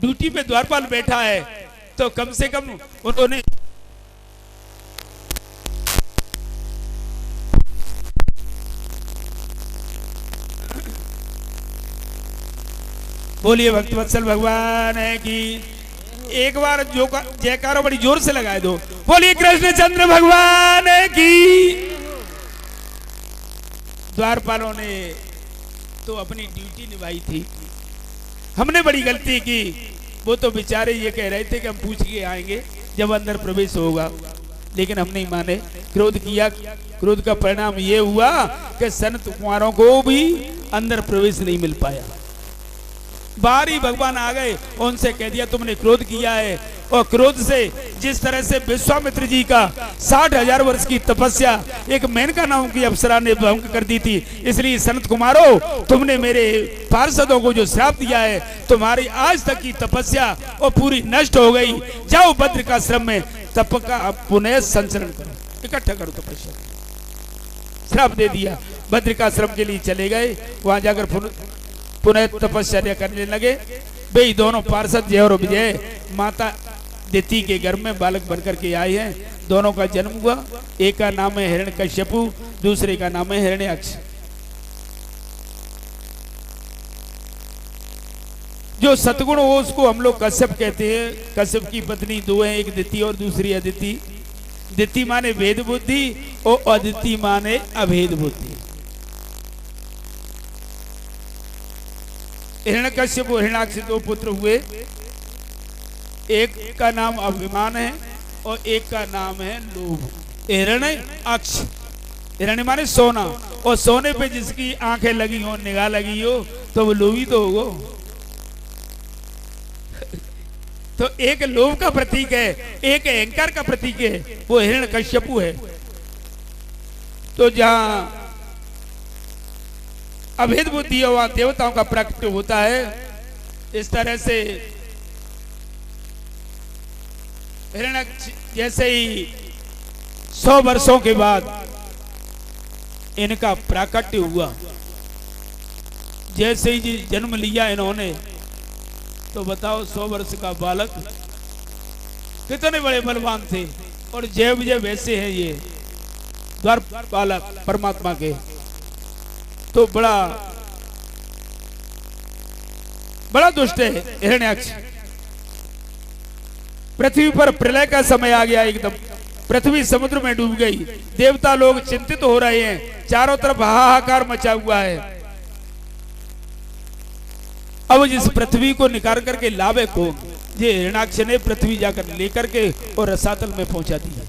Duty पे द्वारपाल बैठा है तो कम से कम उन्होंने बोलिए भक्तवत्सल भगवान की एक बार जो जयकारो बड़ी जोर से लगाए दो। बोलिए कृष्णचंद्र भगवान की। द्वारपालों ने तो अपनी ड्यूटी निभाई थी, हमने बड़ी गलती की। वो तो बेचारे ये कह रहे थे कि हम पूछ के आएंगे जब अंदर प्रवेश होगा, लेकिन हम नहीं माने, क्रोध किया। क्रोध का परिणाम ये हुआ कि संत कुमारों को भी अंदर प्रवेश नहीं मिल पाया। बाहर ही भगवान आ गए, उनसे कह दिया तुमने क्रोध किया है। और क्रोध से जिस तरह से विश्वामित्र जी का 60,000 वर्ष की तपस्या एक मेनका नाम की अप्सरा ने भंग कर दी थी, इसलिए संत कुमारो तुमने मेरे पार्षदों को जो श्राप दिया है, तुम्हारी आज तक की तपस्या वो पूरी नष्ट हो गई। जाओ बद्रिकाश्रम में तप का पुनः संचरण करो, इकट्ठा करो तपस्या। श्राप दे दिया, बद्रिकाश्रम के लिए चले गए। वहां जाकर पुनः तपस्या करने लगे। वे दोनों पार्षद जय और विजय माता दिति के घर में बालक बनकर के आए हैं। दोनों का जन्म हुआ, एक का नाम है हिरण्यकश्यपु, दूसरे का नाम है हिरण्याक्ष। जो सतगुण हो उसको हम लोग कश्यप कहते हैं। कश्यप की पत्नी दो है, एक दिति और दूसरी अदिति। दिति माने वेद बुद्धि और अदिति माने अभेद बुद्धि। हिरण्यकश्यप और हिरण्याक्ष दो पुत्र हुए, एक का नाम अभिमान है और एक का नाम है लोभ। हिरण्याक्ष, हिरण्य माने सोना, और सोने पे जिसकी आंखें लगी हो, निगाह लगी हो, तो वो लोभी तो होगा। तो एक लोभ का प्रतीक है, एक अहंकार का प्रतीक है, वो हिरण्यकश्यपु है। तो जहां अभेद बुद्धि वहां देवताओं का प्रकट होता है। इस तरह से हिरण्याक्ष जैसे ही 100 वर्षों के बाद इनका प्राकट्य हुआ, जैसे ही जन्म लिया इन्होंने, तो बताओ 100 वर्ष का बालक कितने बड़े बलवान थे। और जय विजय वैसे हैं ये द्वारपालक परमात्मा के, तो बड़ा दुष्ट है हिरण्याक्ष। पृथ्वी पर प्रलय का समय आ गया, एकदम पृथ्वी समुद्र में डूब गई। देवता लोग चिंतित हो रहे हैं, चारों तरफ हाहाकार मचा हुआ है। अब जिस पृथ्वी को निकाल करके लावे को, ये हिरण्याक्ष ने पृथ्वी जाकर लेकर के और रसातल में पहुंचा दिया।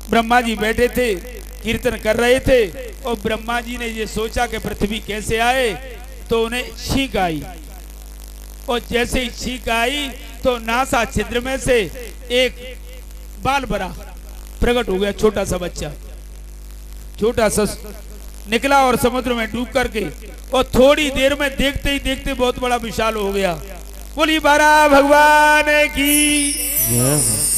ब्रह्मा जी बैठे थे, कीर्तन कर रहे थे, और ब्रह्मा जी ने ये सोचा कि पृथ्वी कैसे आए, तो उन्हें छींक आई। और जैसे ही छींक आई तो नासा छिद्र में से एक बाल बरा प्रकट हो गया, छोटा सा बच्चा, छोटा सा निकला और समुद्र में डूब करके, और थोड़ी देर में देखते ही देखते बहुत बड़ा विशाल हो गया। बोली बारा भगवान की।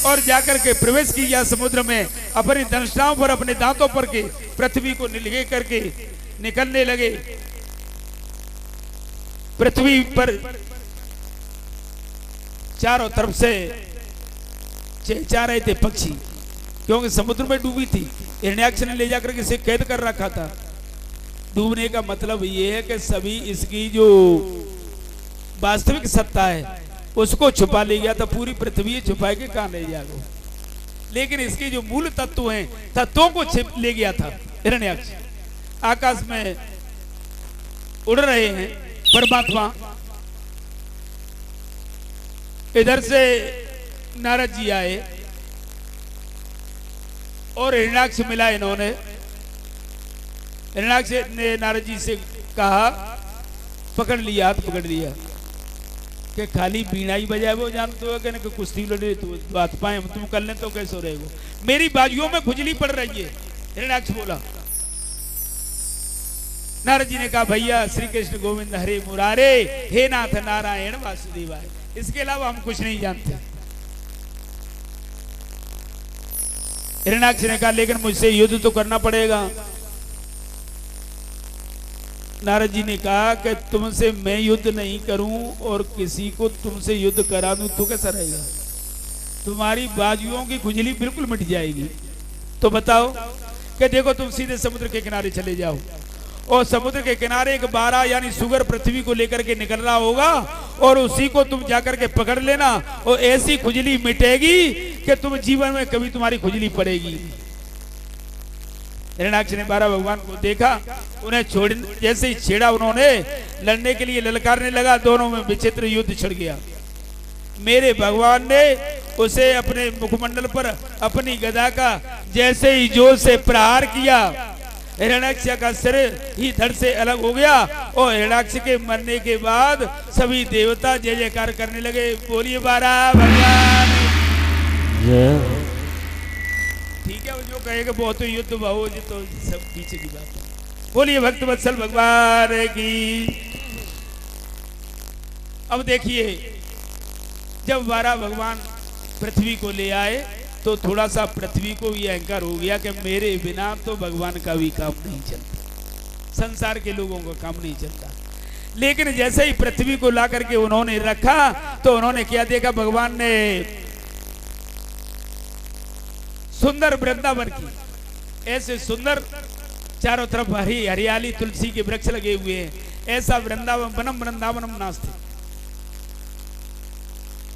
और जाकर के प्रवेश किया समुद्र में, अपनी दंष्टाओं पर, अपने दांतों पर के पृथ्वी को ले करके निकलने लगे। पृथ्वी पर चारों तरफ से चहचहा रहे थे पक्षी, क्योंकि समुद्र में डूबी थी। हिरण्याक्ष ने ले जाकर के इसे कैद कर रखा था। डूबने का मतलब ये है कि सभी इसकी जो वास्तविक सत्ता है उसको छुपा ले गया था। पूरी पृथ्वी छुपा के कहां ले जाएगा, लेकिन इसके जो मूल तत्व हैं, तत्वों को छिप ले गया था हिरण्याक्ष। आकाश में उड़ रहे हैं परमात्मा। इधर से नारद जी आए और हिरण्याक्ष मिला इन्होंने। हिरण्याक्ष ने नारद जी से कहा, पकड़ लिया, हाथ पकड़ लिया कि खाली बीणा ही बजाए वो जानते हो, कि कुश्ती लड़े तो बात पाए हम तुम कर लें तो कैसे रहेगा, मेरी बाजुओं में खुजली पड़ रही है। हिरण्याक्ष बोला। नारद जी ने कहा, भैया श्री कृष्ण गोविंद हरे मुरारे, हे नाथ नारायण वासुदेवाय, इसके अलावा हम कुछ नहीं जानते। हिरण्याक्ष ने कहा, लेकिन मुझसे युद्ध तो करना पड़ेगा। नारद जी ने कहा कि तुमसे मैं युद्ध नहीं करूं और किसी को तुमसे युद्ध करा दूं तो कैसा रहेगा? तुम्हारी बाजुओं की खुजली बिल्कुल मिट जाएगी। तो बताओ कि देखो तुम सीधे समुद्र के किनारे चले जाओ और समुद्र के किनारे एक बारह यानी सुगर पृथ्वी को लेकर के निकल रहा होगा और उसी को तुम जाकर के पकड़ लेना और ऐसी खुजली मिटेगी कि तुम जीवन में कभी तुम्हारी खुजली पड़ेगी। हिरण्याक्ष ने 12 भगवान को देखा, उन्हें छोड़ जैसे ही छेड़ा उन्होंने लड़ने के लिए ललकारने लगा, दोनों में विचित्र युद्ध छिड़ गया। मेरे भगवान ने उसे अपने मुखमंडल पर अपनी गदा का जैसे ही जोर से प्रहार किया, हिरण्याक्ष का सिर ही धड़ से अलग हो गया और हिरण्याक्ष के मरने के बाद सभी देवता जय जयकार करने लगे। बोलिए 12 भगवान। ठीक है, वो जो कहेगा बहुत युद्ध बहु तो सब पीछे की बात है। बोलिए भक्त वत्सल भगवान की। अब देखिए, जब 12 भगवान पृथ्वी को ले आए तो थोड़ा सा पृथ्वी को भी अहंकार हो गया कि मेरे बिना तो भगवान का भी काम नहीं चलता, संसार के लोगों का काम नहीं चलता। लेकिन जैसे ही पृथ्वी को ला करके उन्होंने रखा तो उन्होंने क्या देखा, भगवान ने सुंदर वृंदावन की, ऐसे सुंदर चारों तरफ हरी हरियाली तुलसी के वृक्ष लगे हुए हैं, ऐसा वृंदावन वनम वृंदावनम नास्ति,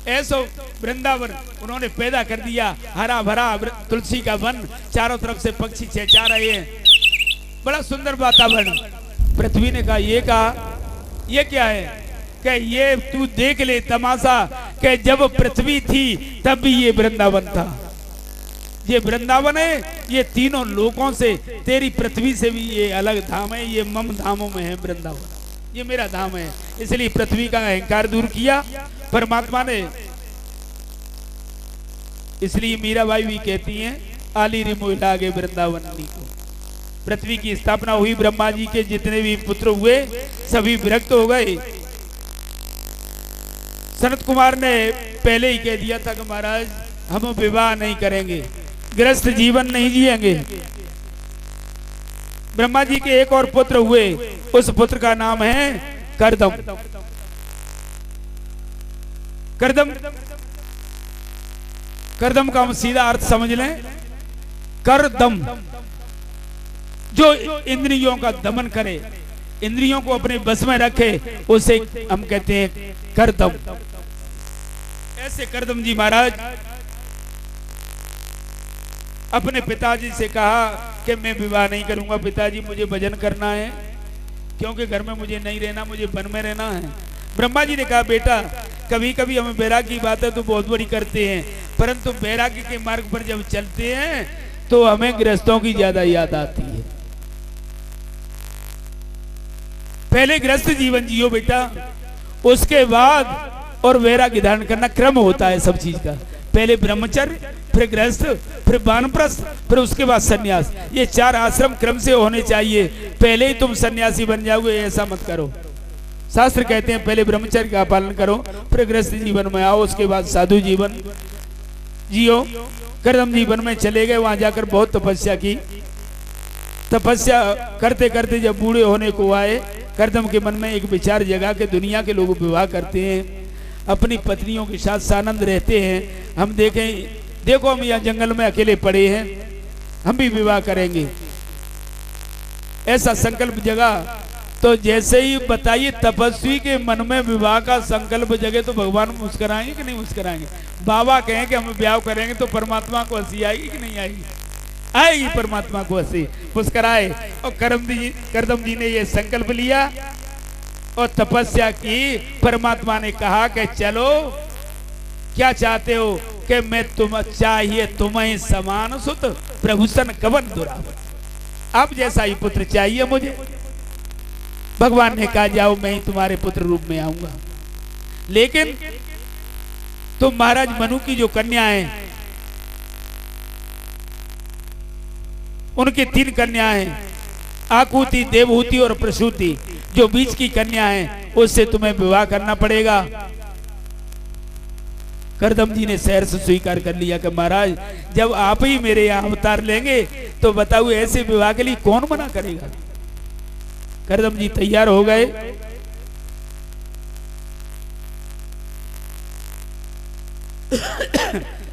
ऐसा वृंदावन उन्होंने पैदा कर दिया। हरा भरा तुलसी का वन, चारों तरफ से पक्षी चहचहा रहे हैं, बड़ा सुंदर वातावरण। पृथ्वी ने कहा, ये क्या है? कि ये तू देख ले तमाशा, कि जब पृथ्वी थी तब भी ये वृंदावन था। ये वृंदावन है, ये तीनों लोकों से, तेरी पृथ्वी से भी ये अलग धाम है, ये मम धामों में है वृंदावन, ये मेरा धाम है। इसलिए पृथ्वी का अहंकार दूर किया परमात्मा ने। इसलिए मीराबाई भी कहती हैं, आली रिमोई लागे वृंदावन को। पृथ्वी की स्थापना हुई, ब्रह्मा जी के जितने भी पुत्र हुए सभी विरक्त हो गए। सनत कुमार ने पहले ही कह दिया था कि महाराज हम विवाह नहीं करेंगे, गृहस्थ जीवन नहीं जिएंगे। ब्रह्मा जी के एक और पुत्र हुए, उस पुत्र का नाम है करदम। करदम, करदम का हम सीधा अर्थ समझ लें, करदम, जो इंद्रियों का दमन करे, इंद्रियों को अपने बस में रखे, उसे हम कहते हैं करदम। ऐसे करदम जी महाराज अपने पिताजी से कहा कि मैं विवाह नहीं करूंगा, पिताजी मुझे भजन करना है, क्योंकि घर में मुझे नहीं रहना, मुझे वन में रहना है। ब्रह्मा जी ने कहा, बेटा कभी कभी हम बैरागी की बातें तो बहुत बड़ी करते हैं, परंतु बैरागी के मार्ग पर जब चलते हैं तो हमें गृहस्थों की ज्यादा याद आती है। पहले गृहस्थ जीवन जियो बेटा, उसके बाद और वैराग्य धारण करना क्रम होता है सब चीज का। पहले ब्रह्मचर्य, फिर गृहस्थ, फिर वानप्रस्थ, फिर उसके बाद सन्यास। ये 4 आश्रम क्रम से होने चाहिए। पहले ही तुम सन्यासी बन जाओगे ऐसा मत करो। शास्त्र कहते हैं पहले ब्रह्मचर्य का पालन करो, फिर गृहस्थ जीवन में आओ, उसके बाद साधु जीवन जियो। करदम जीवन में चले गए, वहां जाकर बहुत तपस्या की। तपस्या करते करते जब बूढ़े होने को आए, करदम के मन में एक विचार जगा कि दुनिया के लोग विवाह करते हैं, अपनी पत्नियों के साथ सानंद रहते हैं, हम देखें, देखो हम यहाँ जंगल में अकेले पड़े हैं, हम भी विवाह करेंगे। ऐसा संकल्प जगा तो जैसे ही बताइए तपस्वी के मन में विवाह का संकल्प जगे तो भगवान मुस्कुराएंगे कि नहीं मुस्कुराएंगे? बाबा कहें कि हम विवाह करेंगे तो परमात्मा को हंसी आएगी कि नहीं आएगी? आएगी परमात्मा को हंसी, मुस्कुराए। और करदम जी ने ये संकल्प लिया और तपस्या की। परमात्मा ने कहा कि चलो, क्या चाहते हो? कि मैं तुम चाहिए तुम्हें समान सुत प्रभुसन कवन दुरावन, आप जैसा ही पुत्र चाहिए मुझे। भगवान ने कहा जाओ, मैं ही तुम्हारे पुत्र रूप में आऊंगा। लेकिन तुम महाराज मनु की जो कन्या है, उनकी 3 कन्याएं, आकुति, देवहूति और प्रसूति, जो बीच की कन्या है उससे तुम्हें विवाह करना पड़ेगा। करदम जी ने शहर से स्वीकार कर लिया कि महाराज जब आप ही मेरे यहाँ अवतार लेंगे तो बताओ ऐसे विवाह के लिए कौन मना करेगा? करदम जी तैयार हो गए।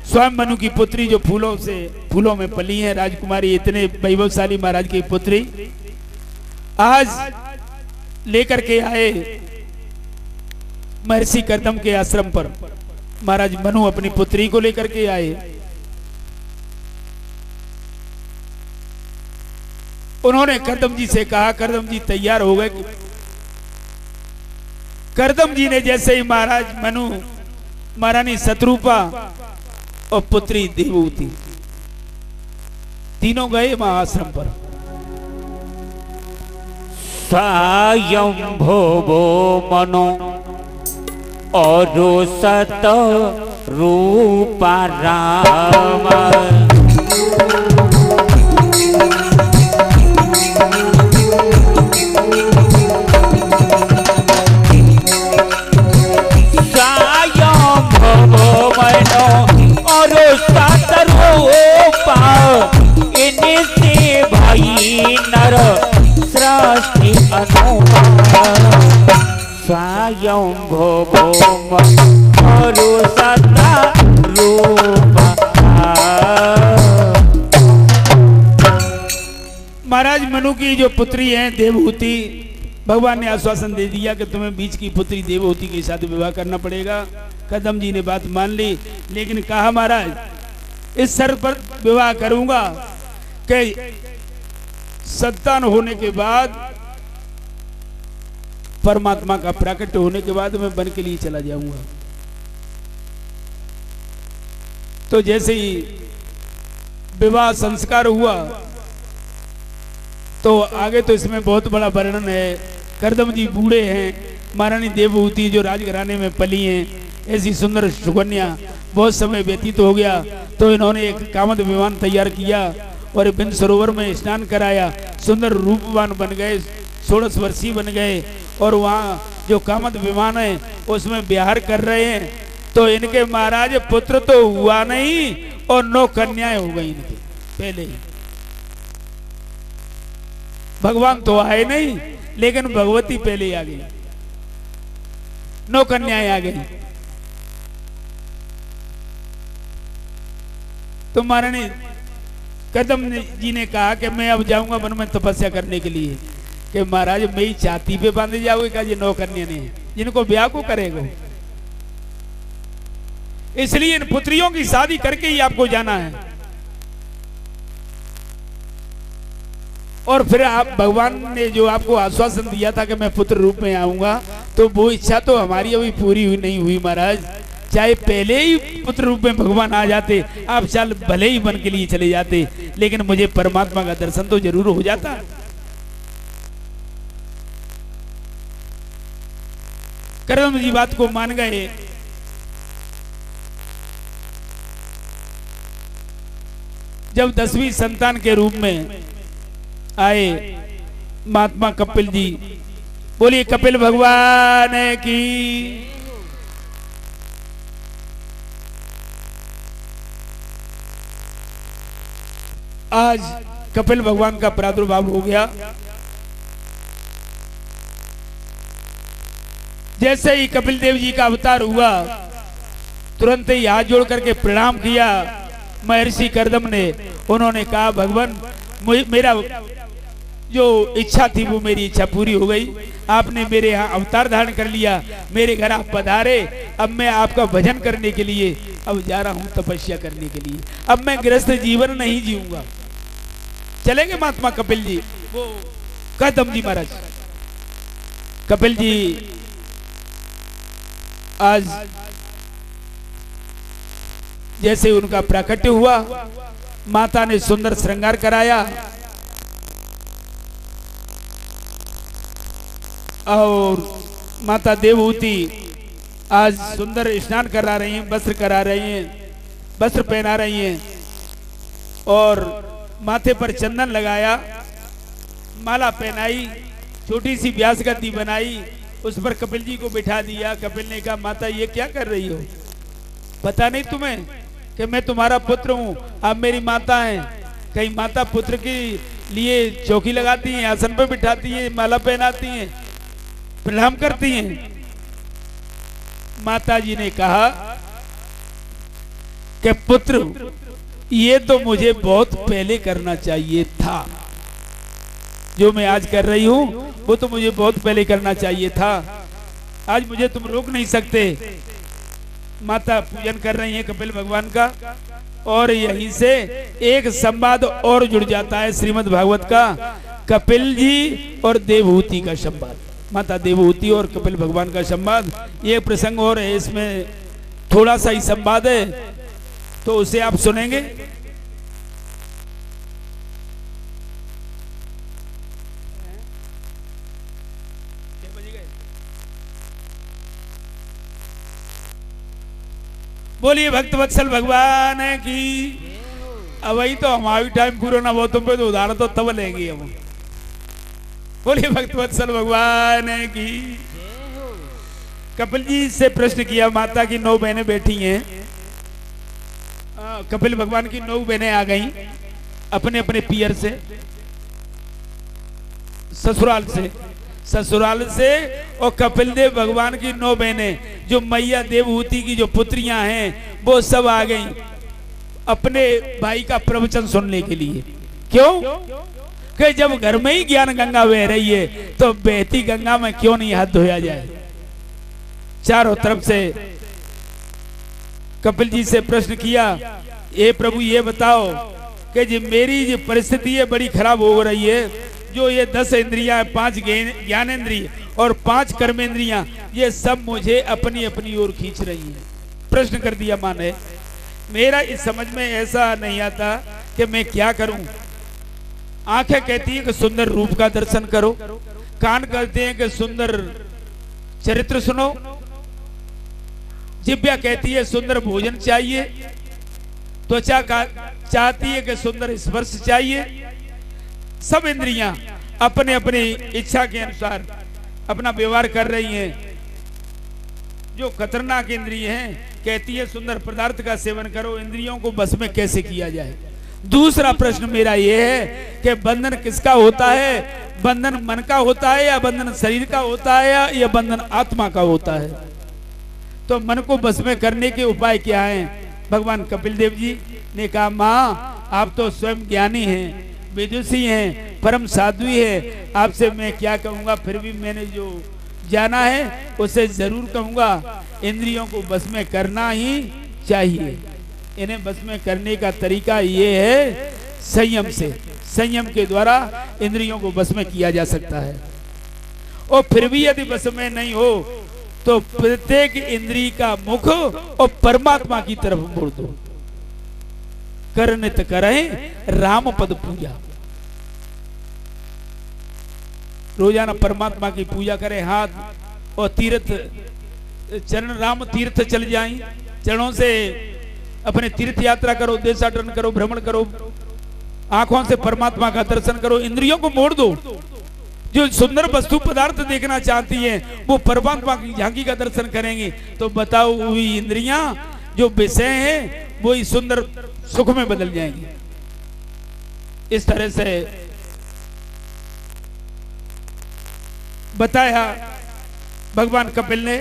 स्वयं मनु की पुत्री जो फूलों में पली है, राजकुमारी, इतने वैभवशाली महाराज की पुत्री, आज लेकर के आए महर्षि करदम के आश्रम पर। महाराज मनु अपनी पुत्री को लेकर के आए। उन्होंने करदम जी से कहा, करदम जी तैयार हो गए। करदम जी ने जैसे ही महाराज मनु, महारानी शत्रुपा और पुत्री देवहूति तीनों गए वहां आश्रम पर। स्वयंभुवो मनो और सत रूपा राम, और सतरूपा इनसे भाई नर सृष्टि अनुपा। स्वयंभुवो और सतरूपा। महाराज मनु की जो पुत्री है देवहूति, भगवान ने आश्वासन दे दिया कि तुम्हें बीच की पुत्री देवहूति के साथ विवाह करना पड़ेगा। करदम जी ने बात मान ली, लेकिन कहा महाराज इस शर्त पर विवाह करूंगा कि संतान होने के बाद, परमात्मा का प्राकट्य होने के बाद मैं वन के लिए चला जाऊंगा। तो जैसे ही विवाह संस्कार हुआ तो आगे तो इसमें बहुत बड़ा वर्णन है। करदम जी बूढ़े हैं, महारानी देवहूति जो राजघराने में पली हैं, ऐसी सुंदर सुकन्या, बहुत समय व्यतीत हो गया तो इन्होंने एक कामद विमान तैयार किया और बिन सरोवर में स्नान कराया। सुंदर रूपवान बन गए, 16 वर्षीय बन गए और वहाँ जो कामद विमान है उसमें विहार कर रहे हैं। तो इनके महाराज पुत्र तो हुआ नहीं और 9 कन्याएं हो गई इनके पहले ही। भगवान तो आए नहीं, लेकिन भगवती पहले आ गई, 9 कन्याएं आ गई। तो महारानी करदम जी ने कहा कि मैं अब जाऊंगा वन में तपस्या करने के लिए। कि महाराज मेरी छाती पे बांधे जाओगे क्या ये 9 कन्या ने, जिनको ब्याह को करेगा? इसलिए इन पुत्रियों की शादी करके ही आपको जाना है। और फिर आप, भगवान ने जो आपको आश्वासन दिया था कि मैं पुत्र रूप में आऊंगा, तो वो इच्छा तो हमारी अभी पूरी हुई नहीं हुई महाराज। चाहे पहले ही पुत्र रूप में भगवान आ जाते, आप चल भले ही वन के लिए चले जाते, लेकिन मुझे परमात्मा का दर्शन तो जरूर हो जाता। करदम जी बात को मान गए। जब 10वीं संतान के रूप में आए महात्मा कपिल जी, बोलिए कपिल भगवान की। आज कपिल भगवान का प्रादुर्भाव हो गया। जैसे ही कपिल देव जी का अवतार हुआ, तुरंत ही हाथ जोड़ करके प्रणाम किया महर्षि करदम ने। उन्होंने कहा भगवान मेरा जो इच्छा थी वो मेरी इच्छा पूरी हो गई। आपने मेरे यहाँ अवतार धारण कर लिया, मेरे घर आप पधारे। अब मैं आपका भजन करने के लिए अब जा रहा हूँ, तपस्या करने के लिए। अब मैं गृहस्थ जीवन नहीं जीऊंगा। चलेंगे महात्मा कपिल जी, वो करदम जी महाराज। कपिल जी आज जैसे उनका प्राकट्य हुआ, माता ने सुंदर श्रृंगार कराया और माता देवहूति आज सुंदर स्नान करा रही हैं, वस्त्र करा रही हैं, वस्त्र पहना रही हैं और माथे पर चंदन लगाया, माला पहनाई, छोटी सी व्यास गद्दी बनाई, उस पर कपिल जी को बिठा दिया। कपिल ने कहा माता ये क्या कर रही हो? पता नहीं तुम्हें कि मैं तुम्हारा पुत्र हूँ, आप मेरी माता हैं। कहीं माता पुत्र की लिए चौकी लगाती हैं, आसन पर बिठाती हैं, माला पहनाती हैं, प्रणाम करती हैं। माता जी ने कहा कि पुत्र, ये तो मुझे बहुत पहले करना चाहिए था। जो मैं आज कर रही हूं वो तो मुझे बहुत पहले करना चाहिए था। आज मुझे तुम रोक नहीं सकते। माता पूजन कर रही हैं कपिल भगवान का, और यहीं से एक संवाद और जुड़ जाता है श्रीमद् भागवत का, कपिल जी और देवहूति का संवाद। माता देवहूति और कपिल भगवान का संवाद, ये प्रसंग और है, इसमें थोड़ा सा ही संवाद है, तो उसे आप सुनेंगे। बोलिए भक्त वत्सल भगवान की। अब वही तो हमारी टाइम पूरा ना हो तुम पे तो उदाहरण तो तब लेंगे हम। बोलिए भक्त वत्सल भगवान की। कपिल जी से प्रश्न किया, माता की 9 बहनें बैठी हैं, कपिल भगवान की 9 बहनें आ गईं अपने अपने पियर से, ससुराल से, और कपिल देव भगवान की 9 बहनें जो मैया देवहूति की जो पुत्रियां हैं वो सब आ गईं अपने भाई का प्रवचन सुनने के लिए। क्यों? कि जब घर में ही ज्ञान गंगा बह रही है तो बहती गंगा में क्यों नहीं हाथ धोया जाए। चारों तरफ से कपिल जी से प्रश्न किया, ए प्रभु ये बताओ कि जी मेरी जो परिस्थिति है बड़ी खराब हो रही है, जो ये 10 इंद्रियां, 5 ज्ञानेंद्रिय और 5 कर्मेंद्रियां, ये सब मुझे अपनी अपनी ओर खींच रही हैं। प्रश्न कर दिया मां ने। मेरा इस समझ में ऐसा नहीं आता कि मैं क्या करूं। आंखें कहती है कि सुंदर रूप का दर्शन करो, कान कहते हैं कि सुंदर चरित्र सुनो, जिह्वा कहती है सुंदर भोजन चाहिए, त्वचा चाहती है कि सुंदर स्पर्श चाहिए। सब इंद्रियां अपने अपनी इच्छा के अनुसार अपना व्यवहार कर रही हैं। जो खतरनाक इंद्रिय हैं कहती है सुंदर पदार्थ का सेवन करो। इंद्रियों को बस में कैसे किया जाए। दूसरा प्रश्न मेरा यह है कि बंधन किसका होता है? बंधन मन का होता है या बंधन शरीर का होता है या बंधन आत्मा का होता है? तो मन को बस में करने के उपाय क्या हैं? भगवान कपिल देव जी ने कहा, माँ आप तो स्वयं ज्ञानी हैं, विदुषी हैं, परम साधु है, आपसे मैं क्या कहूँगा, फिर भी मैंने जो जाना है उसे जरूर कहूँगा। इंद्रियों को बस में करना ही चाहिए। इन्हें बस में करने का तरीका ये है संयम से। संयम के द्वारा इंद्रियों को बस में किया जा सकता है। और फिर भी यदि बस में नहीं हो तो प्रत्येक इंद्रिय का मुख और परमात्मा की तरफ मोड़ दो। करनित करें राम पद पूजा। रोजाना परमात्मा की पूजा करें। हाथ और तीर्थ चरण राम तीर्थ चल जाएं, चरणों से अपने तीर्थ यात्रा करो, देशाटन करो, भ्रमण करो, आंखों से परमात्मा का दर्शन करो। इंद्रियों को मोड़ दो। जो सुंदर वस्तु पदार्थ देखना चाहती हैं वो परमात्मा की झांकी का दर्शन करेंगे। तो बताओ हुई इंद्रियां जो विषय हैं वो ही सुंदर सुख में बदल जाएंगे। इस तरह से बताया भगवान कपिल ने।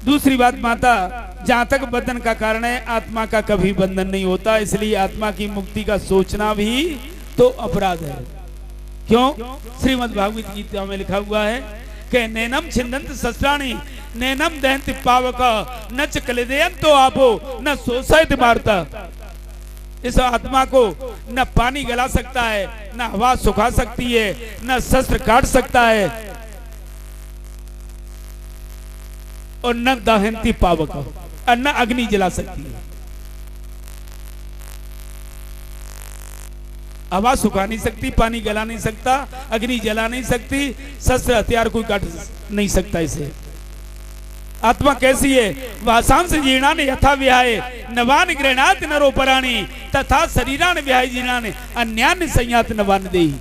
दूसरी बात, माता जहां तक बंधन का कारण है आत्मा का कभी बंधन नहीं होता, इसलिए आत्मा की मुक्ति का सोचना भी तो अपराध है। क्यों? श्रीमद् भागवत गीता में लिखा हुआ है कि नैनम छिन्दन्त शस्त्राणि नैनम दहन्ति पावक न च क्लेदयन्तो आपो न शोषयति मार्ता। इस आत्मा को न पानी गला सकता है, न हवा सुखा सकती है, न शस्त्र काट सकता है, और न दहन्ति पावक, और न अग्नि जला सकती है। हवा सुखा नहीं सकती, पानी गला नहीं सकता, अग्नि जला नहीं सकती, शस्त्र हथियार कोई काट नहीं सकता इसे। आत्मा कैसी है? वासांस जीर्णानि यथा विहाय नवान गृह्णाति नरोपराणि तथा शरीरान विहाय जीर्णानि अन्यान्य संयात नवान देहि।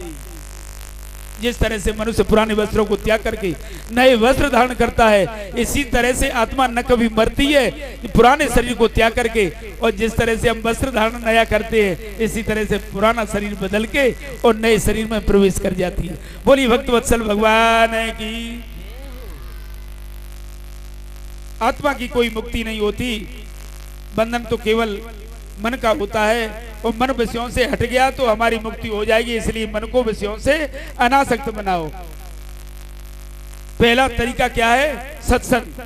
जिस तरह से मनुष्य पुराने वस्त्रों को त्याग करके नए वस्त्र धारण करता है, इसी तरह से आत्मा न कभी मरती है पुराने शरीर को त्याग करके, और जिस तरह से हम वस्त्र धारण नया करते हैं इसी तरह से पुराना शरीर बदल के और नए शरीर में प्रवेश कर जाती है। बोलिए भक्त वत्सल भगवान की। आत्मा की कोई मुक्ति नहीं होती, बंधन तो केवल मन का होता है, और मन विषयों से हट गया तो हमारी मुक्ति हो जाएगी। इसलिए मन को विषयों से अनासक्त बनाओ। पहला तरीका क्या है? सत्संग।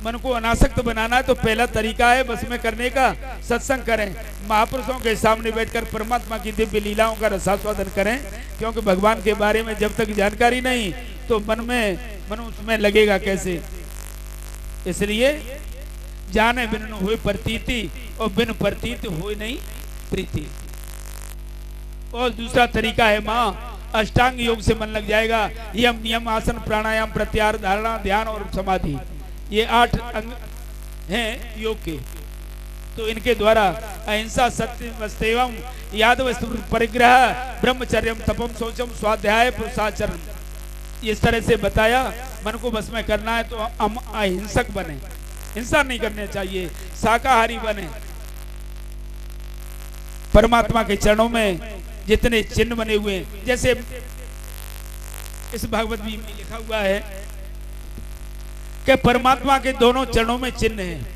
मन को अनासक्त बनाना है तो पहला तरीका है बस में करने का, सत्संग करें। महापुरुषों के सामने बैठकर परमात्मा की दिव्य लीलाओं का रसास्वादन करें, क्योंकि भगवान के बारे में जब तक जानकारी नहीं तो मन उसमें लगेगा कैसे। इसलिए जाने बिन हुए प्रतीति और बिन प्रतीत हुए नहीं प्रीति। और दूसरा तरीका है माँ, अष्टांग योग से मन लग जाएगा। यम नियम आसन प्राणायाम प्रत्याहार धारणा ध्यान और समाधि, ये 8 अंग हैं योग के। तो इनके द्वारा अहिंसा सत्य वस्तेवम याद वस्तु परिग्रह ब्रह्मचर्यम तपम शौचम स्वाध्याय पुरुषाचरण, इस तरह से बताया। मन को बस में करना है तो हम अहिंसक बने, हिंसा नहीं करने चाहिए, शाकाहारी बने। परमात्मा के चरणों में जितने चिन्ह बने हुए हैं, जैसे इस भागवत में लिखा हुआ है कि परमात्मा के दोनों चरणों में चिन्ह हैं।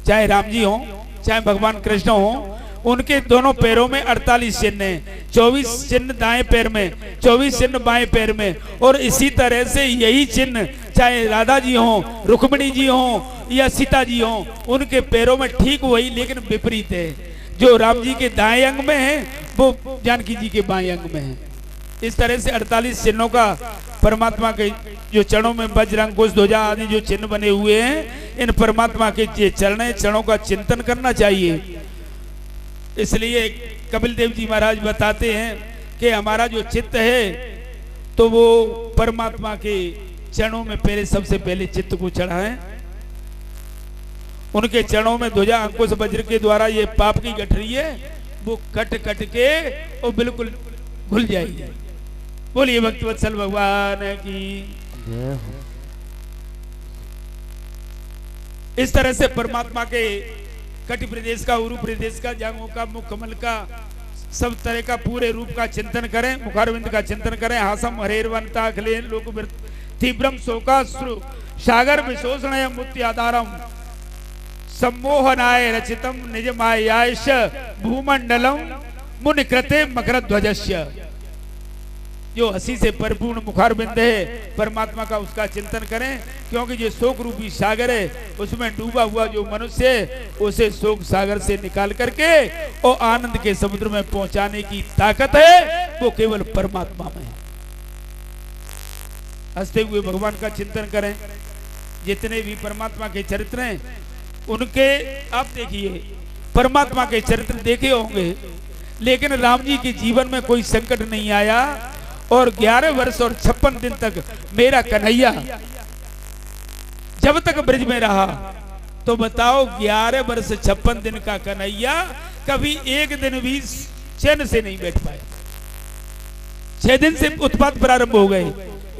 चाहे राम जी हो चाहे भगवान कृष्ण हो, उनके दोनों पैरों में 48 चिन्ह हैं। 24 चिन्ह दाएं पैर में, 24 चिन्ह बाएं पैर में। और इसी तरह से यही चिन्ह चाहे राधा जी हो, रुक्मिणी जी हो या सीता जी हो, उनके पैरों में ठीक वही लेकिन विपरीत है। जो राम जी के दाएं अंग में है वो जानकी जी के बाएं अंग में है। इस तरह से 48 चिन्हों का परमात्मा के जो चरणों में वज्र अंकुश ध्वजा आदि जो चिन्ह बने हुए हैं, इन परमात्मा के चरणों का चिंतन करना चाहिए। इसलिए कपिल देव जी महाराज बताते हैं कि हमारा जो चित्त है तो वो परमात्मा के चरणों में पहले सबसे पहले चित्त को चढ़ाएं। उनके चरणों में ध्वजा अंकुश वज्र के द्वारा ये पाप की गठरी है वो कट कट के और बिल्कुल घुल जाएगी। बोलिए भक्त वत्सल भगवान की। इस तरह से परमात्मा के कटि प्रदेश का, उरु प्रदेश का, जांघों का, मुख कमल का, सब तरह का पूरे रूप का चिंतन करें। मुखारविंद का चिंतन करें। हासम हरेर वनता अखिलेन लोक तीव्रम शोकाश्रु सागर विशोषण मुक्ति आधारम सम्मोहनाय रचितम निज मायाश भूमंडलम मुनि कृते मकर ध्वजस्य। जो हंसी से परिपूर्ण मुखारबिंद है परमात्मा का, उसका चिंतन करें, क्योंकि जो शोक रूपी सागर है उसमें डूबा हुआ जो मनुष्य है उसे शोक सागर से निकाल करके और आनंद के समुद्र में पहुंचाने की ताकत है वो केवल परमात्मा में है। हंसते हुए भगवान का चिंतन करें। जितने भी परमात्मा के चरित्र हैं उनके आप देखिए, परमात्मा के चरित्र देखे होंगे, लेकिन राम जी के जीवन में कोई संकट नहीं आया और 11 वर्ष और 56 दिन तक मेरा कन्हैया जब तक ब्रिज में रहा। तो बताओ 11 वर्ष 56 दिन का कन्हैया कभी एक दिन भी चैन से नहीं बैठ पाया। 6 दिन से उत्पात प्रारंभ हो गए।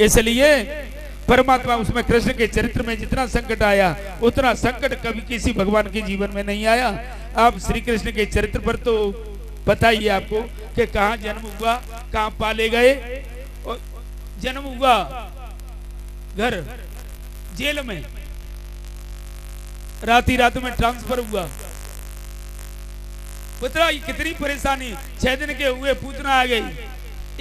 इसलिए परमात्मा उसमें कृष्ण के चरित्र में जितना संकट आया उतना संकट कभी किसी भगवान के जीवन में नहीं आया। आप श्री कृष्ण के चरित्र पर तो पता ही है आपको कि कहाँ जन्म हुआ, कहाँ पाले गए। और जन्म हुआ घर जेल में, रात में ट्रांसफर हुआ। पुत्रा कितनी परेशानी। 6 दिन के हुए पूतना आ गई,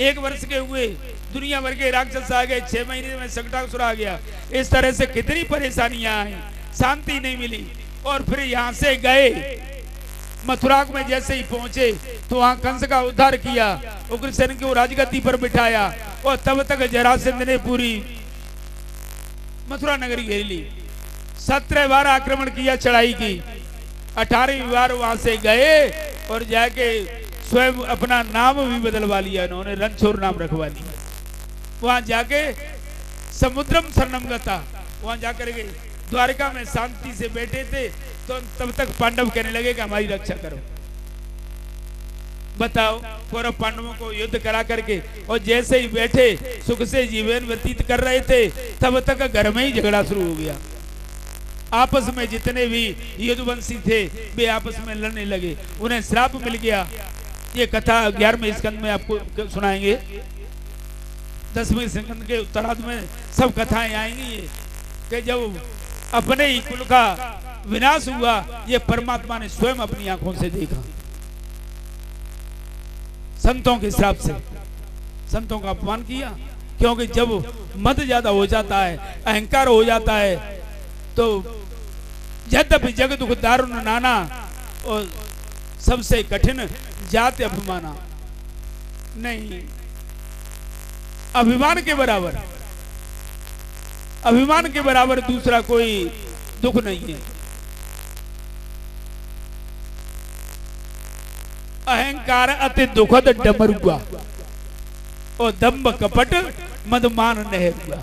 1 वर्ष के हुए दुनिया भर के राक्षस आ गए, 6 महीने में संकटासुर आ गया। इस तरह से कितनी परेशानियां आई, शांति नहीं मिली। और फिर यहाँ से गए मथुरा में, जैसे ही पहुंचे तो वहां कंस का उद्धार किया, उग्रसेन को राजगद्दी पर बिठाया और तब तक जरासंध ने पूरी मथुरा नगरी घेर ली। 17 बार आक्रमण किया, चढ़ाई की। 18वीं बार वहां से गए और जाके स्वयं अपना नाम भी बदलवा लिया, इन्होंने रणछोड़ नाम रखवा लिया। वहां जाके समुद्रम शरणम गता, वहां जाकर के द्वारका में शांति से बैठे थे। तो तब तक पांडव कहने लगे कि हमारी रक्षा करो। बताओ, कौरव पांडवों को युद्ध करा करके और जैसे ही बैठे सुख से जीवन व्यतीत कर रहे थे, तब तक घर में ही झगड़ा शुरू हो गया। आपस में जितने भी यदुवंशी थे वे आपस में लड़ने लगे, उन्हें श्राप मिल गया। ये कथा 11वें स्कंद में आपको सुनाएंगे। 10वें स्कंद के उत्तरार्ध में सब कथाएं आएंगी। ये कि जब अपने ही कुल का विनाश हुआ, ये परमात्मा ने स्वयं अपनी आंखों से देखा। संतों के श्राप से संतों का अपमान किया, क्योंकि जब मद ज्यादा हो जाता है, अहंकार हो जाता है, तो यद्यपि जग दुख दारुण नाना और सबसे कठिन जाति अभिमाना, नहीं, अभिमान के बराबर, अभिमान के बराबर दूसरा कोई दुख नहीं है। अहंकार अति दुखद डमरुआ और दम्भ कपट मदमान नहरुआ।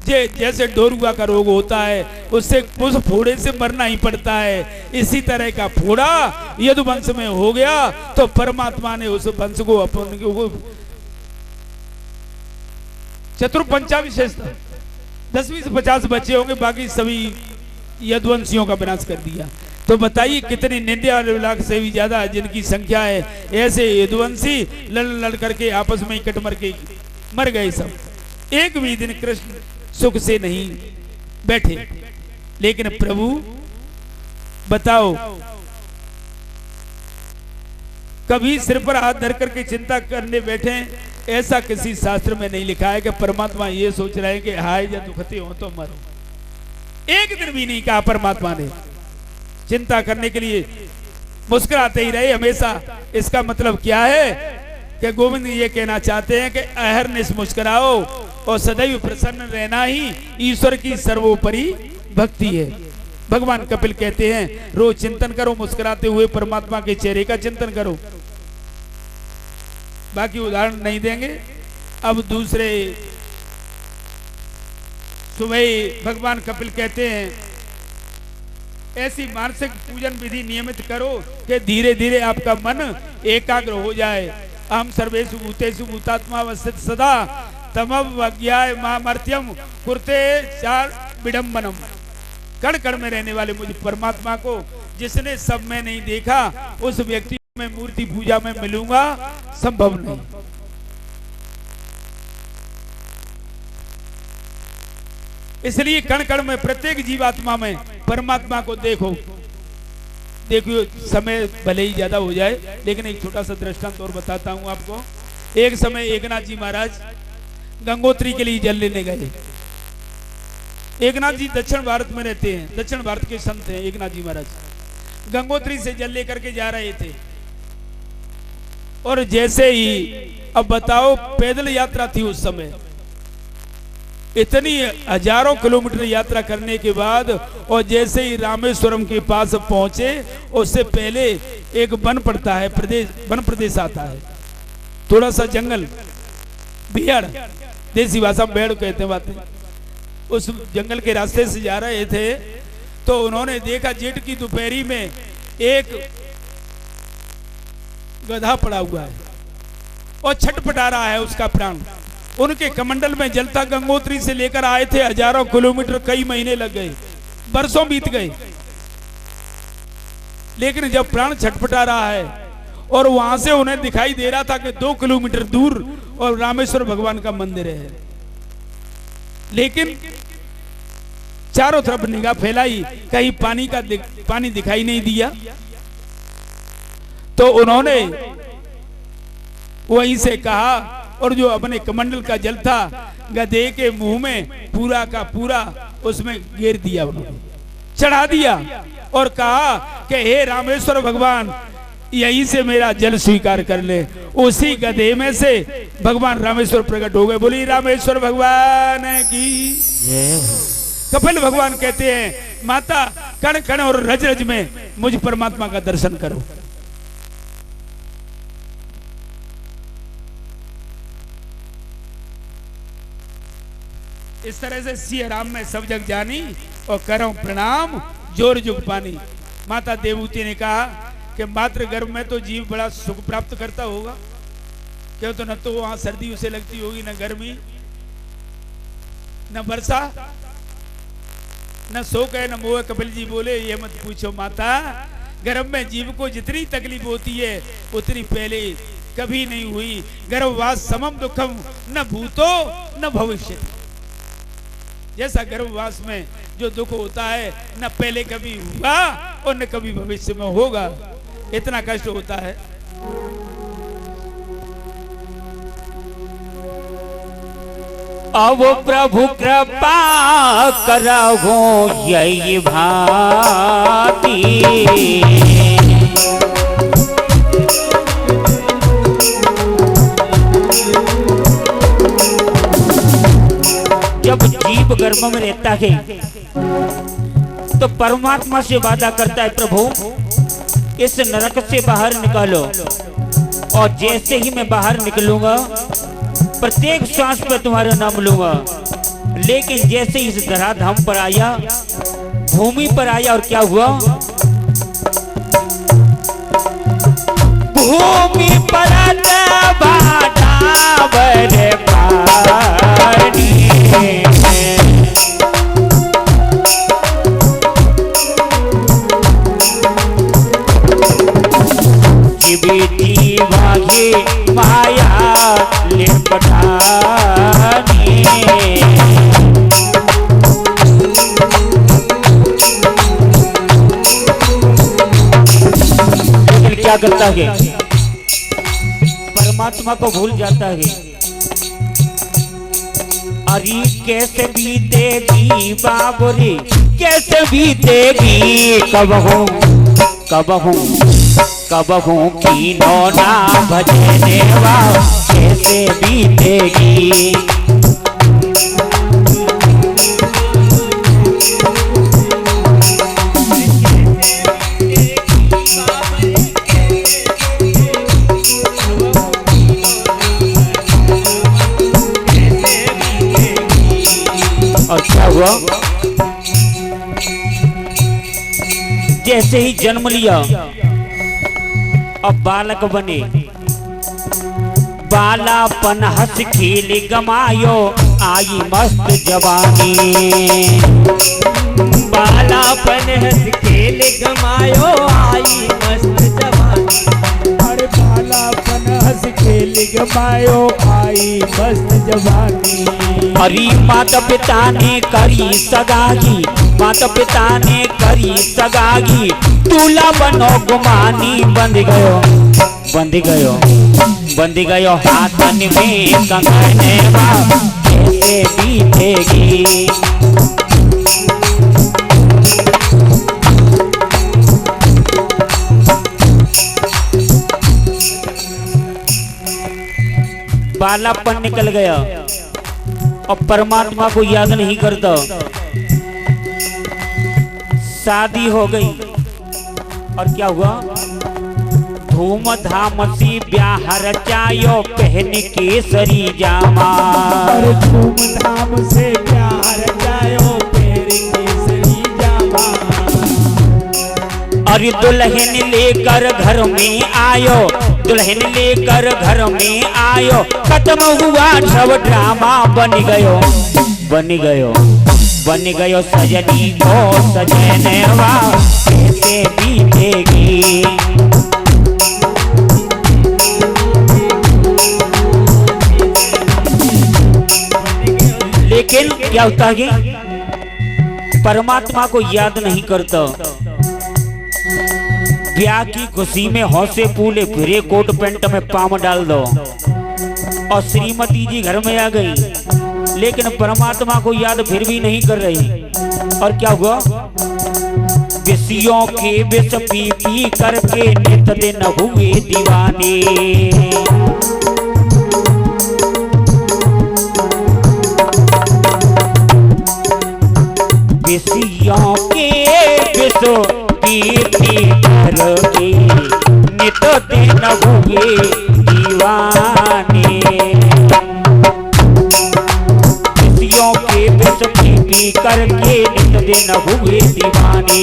जैसे डोरुआ का रोग होता है, उससे उस फोड़े से मरना ही पड़ता है, इसी तरह का फोड़ा यदुवंश में हो गया, तो परमात्मा ने उस वंश को अपन चतुर्पंचा विशेषता 10 से 50 बच्चे होंगे, बाकी सभी यदुवंशियों का विनाश कर दिया। तो बताइए कितनी 99 लाख से भी ज्यादा जिनकी संख्या है, ऐसे यदुवंशी लड़ लड़ करके आपस में कट मर गए सब। एक भी दिन कृष्ण सुख से नहीं बैठे। लेकिन प्रभु बताओ, कभी सिर पर हाथ धर करके चिंता करने बैठे? ऐसा किसी शास्त्र में नहीं लिखा है कि परमात्मा ये सोच रहे हैं कि हाय या दुखते हो तो मरो। एक दिन भी नहीं कहा परमात्मा ने। चिंता करने के लिए मुस्कुराते ही रहे हमेशा। इसका मतलब क्या है कि गोविंद ये कहना चाहते हैं कि अहरनिश मुस्कुराओ और सदैव प्रसन्न रहना ही ईश्वर की सर्वोपरि भक्ति है। भगवान कपिल कहते हैं रोज चिंतन करो, मुस्कुराते हुए परमात्मा के चेहरे का चिंतन करो। बाकी उदाहरण नहीं देंगे। अब दूसरे सुबह भगवान कपिल कहते हैं ऐसी मानसिक पूजन विधि नियमित करो कि धीरे धीरे आपका मन एकाग्र हो जाए। अहम सर्वेषु भूतेषु भूतात्मा अवस्थित सदा तमव्यज्ञाय मामर्त्यम कुर्ते चार विडंबनम। कण कण में रहने वाले मुझे परमात्मा को जिसने सब में नहीं देखा, उस व्यक्ति में मूर्ति पूजा में मिलूंगा संभव नहीं। इसलिए कण कण में, प्रत्येक जीवात्मा में परमात्मा को देखो। देखियो, समय भले ही ज्यादा हो जाए, लेकिन एक छोटा सा दृष्टांत और बताता हूं आपको। एक समय एकनाथ जी महाराज गंगोत्री के लिए जल लेने गए। एकनाथ जी दक्षिण भारत में रहते हैं, दक्षिण भारत के संत हैं एकनाथ जी महाराज। गंगोत्री से जल लेकर के जा रहे थे, और जैसे ही, अब बताओ, पैदल यात्रा थी उस समय। इतनी हजारों किलोमीटर यात्रा करने के बाद, और जैसे ही रामेश्वरम के पास पहुंचे, उससे पहले एक वन पड़ता है, वन प्रदेश आता है, थोड़ा सा जंगल, बेड़, देसी भाषा में बेड़ कहते हैं बातें। उस जंगल के रास्ते से जा रहे थे तो उन्होंने देखा जेठ की दोपहरी में एक गधा पड़ा हुआ है और छटपटा रहा है उसका प्राण। उनके कमंडल में जल था। गंगोत्री से लेकर आए थे हजारों किलोमीटर, कई महीने लग गए, बरसों बीत गए, लेकिन जब प्राण छटपटा रहा है और वहां से उन्हें दिखाई दे रहा था कि 2 किलोमीटर दूर और रामेश्वर भगवान का मंदिर है, लेकिन चारों तरफ निगाह फैलाई, कहीं पानी दिखाई नहीं दिया। तो उन्होंने वहीं से कहा, और जो अपने कमंडल का जल था गधे के मुंह में पूरा का पूरा उसमें घेर दिया, उन्होंने चढ़ा दिया और कहा कि हे रामेश्वर भगवान, यहीं से मेरा जल स्वीकार कर ले। उसी गधे में से भगवान रामेश्वर प्रकट हो गए। बोली रामेश्वर भगवान की। कपिल भगवान कहते हैं माता, कण कण और रज रज में मुझ परमात्मा का दर्शन करो। इस तरह से सिया राम में सब जग जानी और करो प्रणाम जोर जुग पानी। माता देवूती ने कहा कि मात्र गर्भ में तो जीव बड़ा सुख प्राप्त करता होगा, क्यों? तो न तो वहां सर्दी उसे लगती होगी, न गर्मी, न वर्षा, न शोक है, न मोह। कपिल जी बोले ये मत पूछो माता, गर्भ में जीव को जितनी तकलीफ होती है उतनी पहले कभी नहीं हुई। गर्भवास समम दुखम न भूतो न भविष्य। जैसा गर्भवास में जो दुख होता है न पहले कभी हुआ और न कभी भविष्य में होगा, इतना कष्ट होता है। अब प्रभु कृपा करहु यही भांति, जब जीव गर्भ में रहता है तो परमात्मा से वादा करता है, प्रभु इस नरक से बाहर निकालो। और जैसे ही मैं बाहर निकलूंगा प्रत्येक श्वास पे तुम्हारा नाम लूंगा। लेकिन जैसे इस धराधाम पर आया, भूमि पर आया, और क्या हुआ? भूमि पर माया ले पठानी, लेकिन क्या करता है? परमात्मा को भूल जाता है। अरे कैसे बीतेगी बाबरी, कैसे बीतेगी कबहू कबहू कबहू की नौना भजने वाला, कैसे बीतेगी। और क्या हुआ? जैसे ही जन्म लिया अब बालक बने, बालापन हंस खेल गमायो, आई मस्त जवानी। बालापन हंस खेल गमायो, आई मस्त जवानी। अरे बालापन हंस खेल गमायो, आई मस्त जवानी। अरे माता पिता ने करी सगाई, माता पिता ने करी सगाई, दूल्हा बनो गुमानी। बंध गयो बंध गयो बंध गयो हाथन में कंगनवा, कैसे बीतेगी। बालापन निकल गया और परमात्मा को याद नहीं करता। शादी हो गई और क्या हुआ? धूमधाम सी ब्याह रचायो, पहन केसरी जामा। धूमधाम से ब्याह रचायो, पहन केसरी जामा। अरे दुल्हन लेकर घर में आयो, दुल्हन लेकर घर में आयो, खत्म हुआ सब ड्रामा। बन गयो बन गयो बन गयो सजनी को सजनवा, कैसे बीतेगी। लेकिन क्या होता है? परमात्मा को याद नहीं करता। ब्याह की खुशी में हौसे पूले फिरे कोट पेंट में पाम डाल दो और श्रीमती जी घर में आ गई, लेकिन परमात्मा को याद फिर भी नहीं कर रही। और क्या हुआ? विषयों के विष पी पी करके नित दिन हुए दीवाने। विषयों के विष पी पी करके नित दिन हुए दीवाने। विषयों के विष पी पी करके नित दिन हुए दीवाने।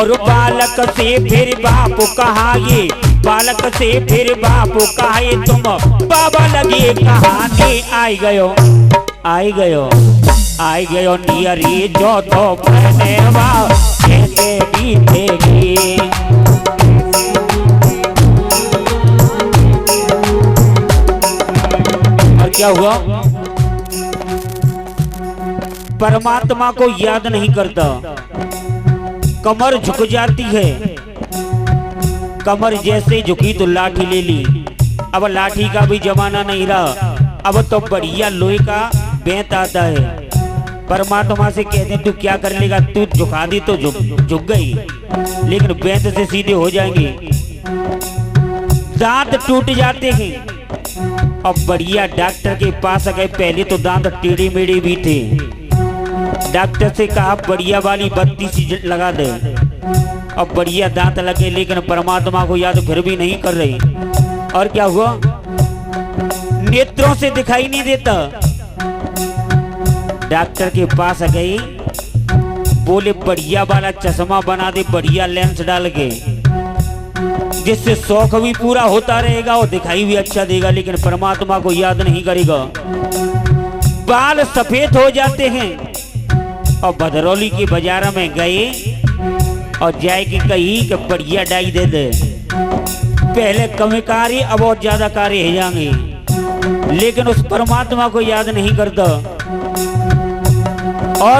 और बालक से फिर बाप कहा ये, बालक से फिर बाप कहा ये, तुम बाबा लगे कहानी। आई गयो आई गयो आई गयो नियरी जो तो पहने कैसे बीतेगी। और क्या हुआ, परमात्मा को याद नहीं करता, कमर झुक जाती है। कमर जैसे झुकी तो लाठी ले ली। अब लाठी का भी जमाना नहीं रहा, अब तो बढ़िया लोहे का बेंत आता है। परमात्मा से कहते तू क्या कर लेगा, तू झुका दी तो झुक गई, लेकिन बेंत से सीधे हो जाएंगे। दांत टूट जाते हैं। अब बढ़िया डॉक्टर के पास गए, पहले तो दांत टेढ़े मेढ़े भी थे। डॉक्टर से कहा बढ़िया वाली बत्ती सी लगा दे। अब बढ़िया दांत लगे, लेकिन परमात्मा को याद फिर भी नहीं कर रही। और क्या हुआ, नेत्रों से दिखाई नहीं देता। डॉक्टर के पास गई, बोले बढ़िया वाला चश्मा बना दे, बढ़िया लेंस डाल के, जिससे शौक भी पूरा होता रहेगा और दिखाई भी अच्छा देगा, लेकिन परमात्मा को याद नहीं करेगा। बाल सफेद हो जाते हैं। और भदरौली के बाजार में गए और जाए कि कही कि बढ़िया डाई दे दे। पहले कम कार्य अब और ज्यादा कार्य हो जाएंगे, लेकिन उस परमात्मा को याद नहीं करता। और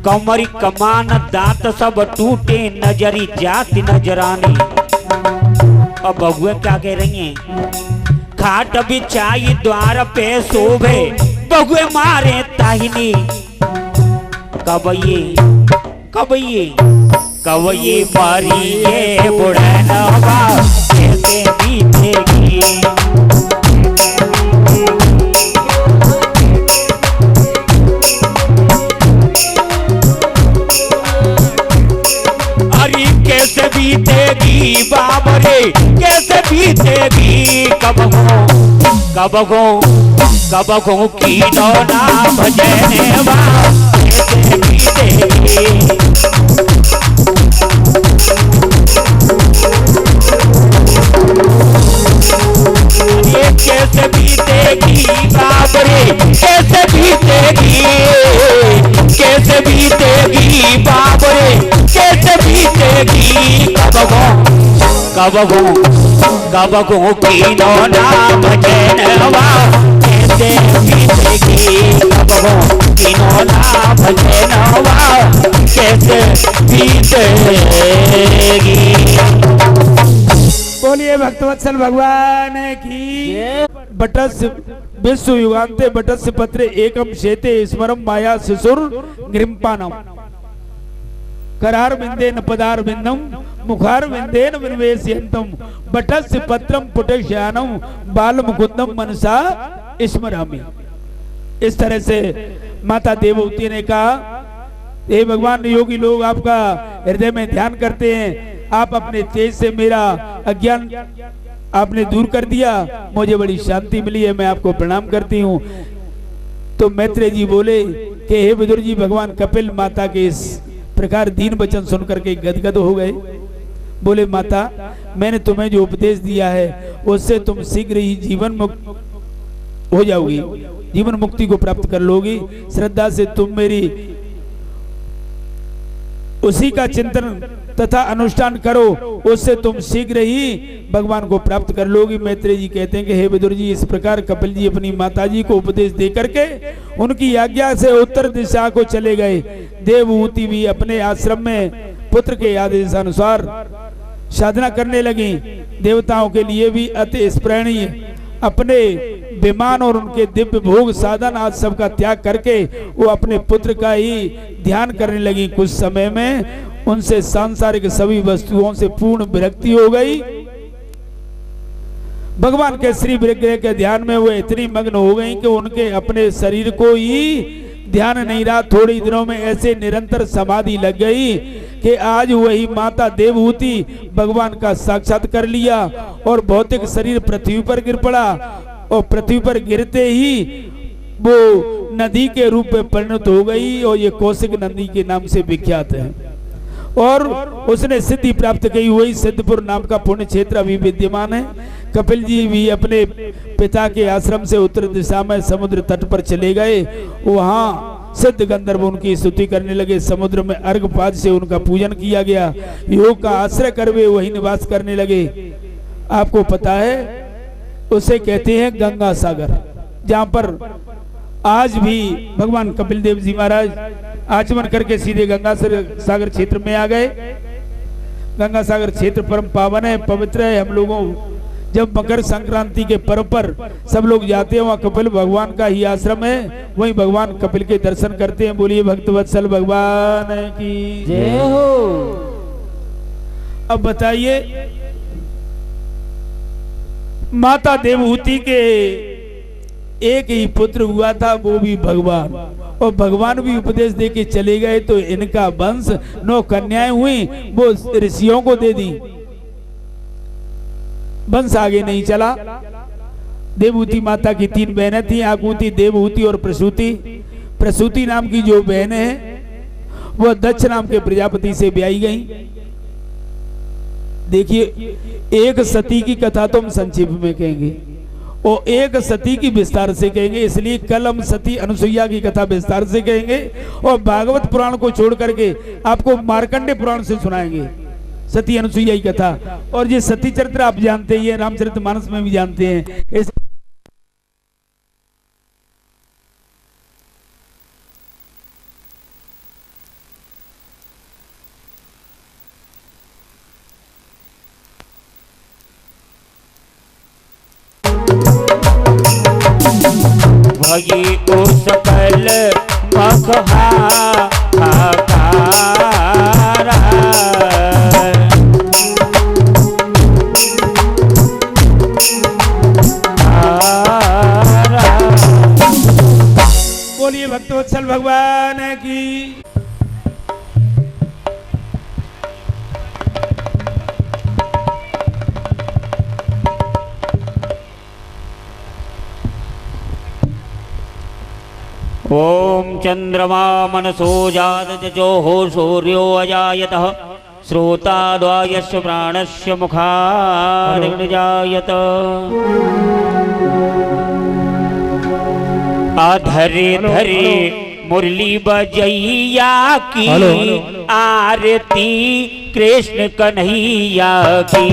कमरी कमान दांत सब टूटे, नजरी जाति नजरानी। और बबुआ क्या कह रही हैं, खाट बिछाई द्वार पे शोभे, बबुए मारे ताहिनी। कब ये मारी ये बुढ़नवा कैसे बीतेगी। अरे कैसे बीतेगी बाबरे, कैसे बीतेगी। कब को की डोना भजने वा कैसे बीतेगी। ये कैसे बीतेगी बाबरे, कैसे बीतेगी, कैसे बीतेगी बाबरे, कैसे बीतेगी। कब को की डोना भजने वा कैसे बीतेगी। कब को की डोना भजने वा कैसे बीतेगी। बोलिए भक्तवत्सल भगवान की। बटस विश्व युगान्ते बटस्य पत्रे एकम शेते स्मरम माया शिशुर गृम्पानम। करार बिंदेन पदार बिंदम मुखार बिंदेन विनिवेशयन्तम। बटस्य पत्रम पुटश्यानम बाल मुकुंदम मनसा स्मरामि। इस तरह से माता देवहूति ने कहा, हे भगवान, योगी लोग आपका हृदय में ध्यान करते हैं, आप अपने तेज से मेरा अज्ञान आपने दूर कर दिया, मुझे बड़ी शांति मिली है, मैं आपको प्रणाम करती हूँ। तो मैत्रेय जी बोले कि हे विदुर जी, भगवान कपिल माता के इस प्रकार दीन वचन सुनकर के गदगद हो गए। बोले माता, मैंने तुम्हें जो उपदेश दिया है उससे तुम शीघ्र ही जीवन मुक्त हो जाओगी, जीवन मुक्ति को प्राप्त कर लोगी। श्रद्धा से तुम मेरी उसी का चिंतन तथा अनुष्ठान करो, उससे तुम शीघ्र ही भगवान को प्राप्त कर लोगी। मैत्रेय जी कहते हैं कि हे विदुर जी, इस प्रकार कपिल जी अपनी माताजी को उपदेश दे करके उनकी आज्ञा से उत्तर दिशा को चले गए। देवहूति भी अपने आश्रम में पुत्र के आदेशानुसार साधना करने लगी। देवताओं के लिए भी अति स्मरणीय अपने विमान और उनके दिव्य भोग साधन आज सबका त्याग करके वो अपने पुत्र का ही ध्यान करने लगी। कुछ समय में उनसे सांसारिक सभी वस्तुओं से पूर्ण विरक्ति हो गई। भगवान के श्री विग्रह के ध्यान में वो इतनी मग्न हो गई कि उनके अपने शरीर को ही ध्यान नहीं रहा। थोड़ी दिनों में ऐसे निरंतर समाधि लग गई कि आज वही माता देवहूति भगवान का साक्षात कर लिया और भौतिक शरीर पृथ्वी पर गिर पड़ा। और पृथ्वी पर गिरते ही वो नदी के रूप में परिणत हो गई और ये कौशिक नदी के नाम से विख्यात है। और उसने सिद्धि प्राप्त की हुई सिद्धपुर नाम का पुण्य क्षेत्र अभी विद्यमान है। कपिल जी भी अपने पिता के आश्रम से उत्तर दिशा में समुद्र तट पर चले गए। वहाँ सिद्ध गंधर्व उनकी स्तुति करने लगे। समुद्र में अर्घपाद से उनका पूजन किया गया। योग का आश्रय कर वे वही निवास करने लगे। आपको पता है उसे कहते हैं गंगा सागर, जहाँ पर आज भी भगवान कपिल देव जी महाराज आचमन करके सीधे गंगा सागर क्षेत्र में आ गए। गंगा सागर क्षेत्र परम पावन है, पवित्र है। हम लोगों जब मकर संक्रांति के पर्व पर सब लोग जाते हैं, वहाँ कपिल भगवान का ही आश्रम है, वहीं भगवान कपिल के दर्शन करते हैं। बोलिए भक्तवत्सल भगवान की जय हो। अब बताइए, माता देवहूति के एक ही पुत्र हुआ था, वो भी भगवान, और भगवान भी उपदेश दे के चले गए। तो इनका वंश 9 कन्याएं हुई, वो ऋषियों को दे दी, वंश आगे नहीं चला। देवहूति माता की 3 बहनें थी, आकुति, देवहूति और प्रसूति। प्रसूति नाम की जो बहनें हैं वह दक्ष नाम के प्रजापति से ब्याही गई। देखिए, एक सती की कथा तो हम संक्षेप में कहेंगे और एक सती की विस्तार से कहेंगे, इसलिए कल हम सती अनुसुईया की कथा विस्तार से कहेंगे और भागवत पुराण को छोड़ करके आपको मार्कंडे पुराण से सुनाएंगे सती अनुसुईया की कथा। और ये सती चरित्र आप जानते ही हैं, रामचरितमानस में भी जानते हैं। भगी को सकल मखहा बोलिए भक्तवत्सल भगवान की। ओम चंद्रमा मनसो जातजो हो सूर्यो अजायतः श्रोताद्वायस्य प्राणस्य मुखादग्निजायत। अधरे धरे मुरली बजैया की आरती कृष्ण कन्हैया की।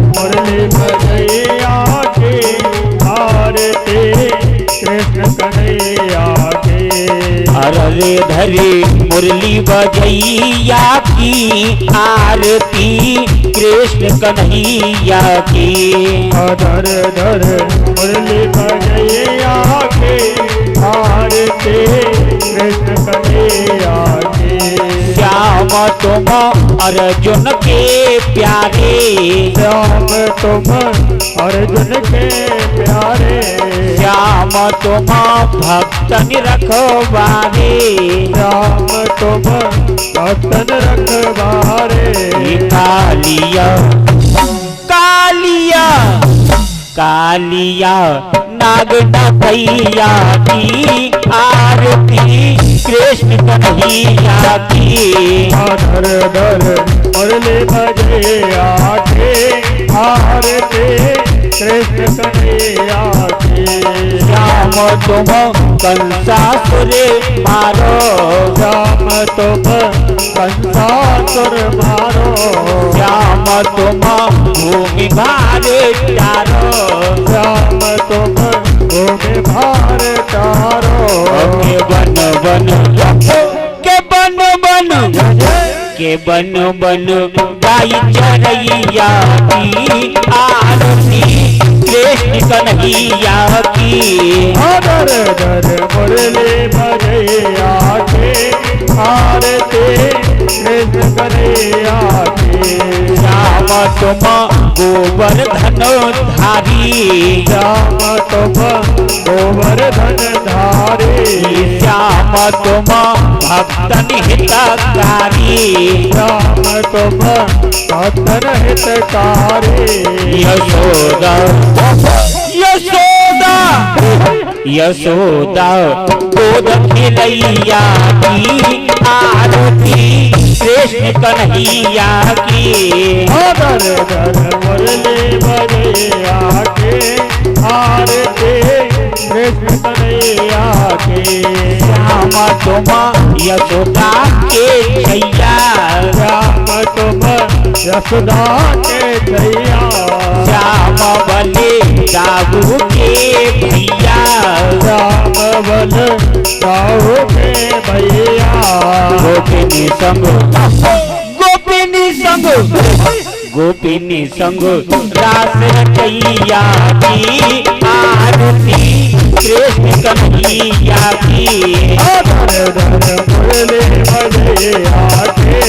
मुरली बजैया की आरती कृष्ण कन्हैया की। अरे धरे मुरली बजैया की आरती कृष्ण कन्हैया की। धर धर मुरली बजैया की आरती कृष्ण कन्हैया की। श्याम तुम अर्जुन के प्यारे, श्याम तुम अर्जुन के प्यारे। श्याम तुम भक्तन रखवारे, श्याम तुम भक्तन रखवारे। कालिया कालिया कालिया नागना भैया की आरती कृष्ण कन्हैया की। धर धर मुरली बजैया की आरती कृष्ण कन्हैया की। श्याम तुम कंसासुर मारो, श्याम तुम कंसासुर मारो। श्याम तुम भूमि भार चारो, श्याम तुम भूमि भार तारो। के बन बन के बन बन के बन बन गाई चरैया की आरती कृष्ण कन्हैया की। धर धर मुरली बजैया की आरती कृष्ण कन्हैया की। श्याम तुम गोवर्धन धारी, श्याम तुम गोवर्धन धारी। श्याम तुम भक्तन हितकारी, श्याम तुम भक्तन हितकारी। यशोदा यशोदा यशोदा यशोदा गोद खिलैया की आरती कृष्ण कन्हैया की। दर दर मुरली बजे आके आरती कृष्ण कन्हैया की। श्याम तुम यशोदा के छैया श्याम तुम यशोदा के छैया। श्याम बलि दाऊ के भैया श्याम बल दाऊ के भैया। गोपिनी संग गोपिनी संग गोपिनी संग रास रचैया की आरती कृष्ण कन्हैया की। दर दर मुरली बजे आके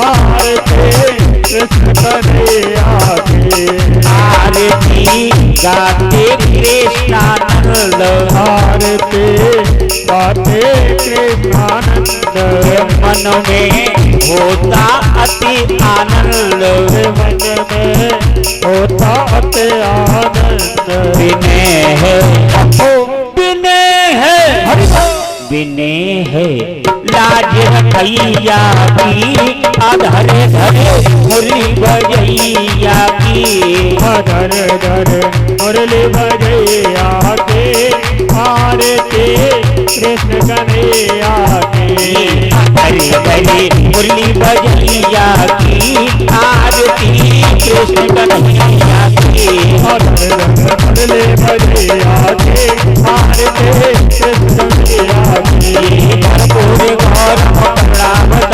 आरती कृष्ण कन्हैया की। आरती गाते कृष्णानंद आरती गाते कृष्णानंद। मन में होता अति आनंद मन में होता अति आनंद। विनय है विनय है विनय है लाज रखैया की। अधरे धरे मुरली बजैया की। धर धर मुरली बजैया के आरती कृष्ण कन्हैया की। धरे धरे मुरली बजैया की आरती कृष्ण कन्हैया की। धर धर मुरली बजैया के आरती कृष्ण कन्हैया की। पूरे गौर अवतारा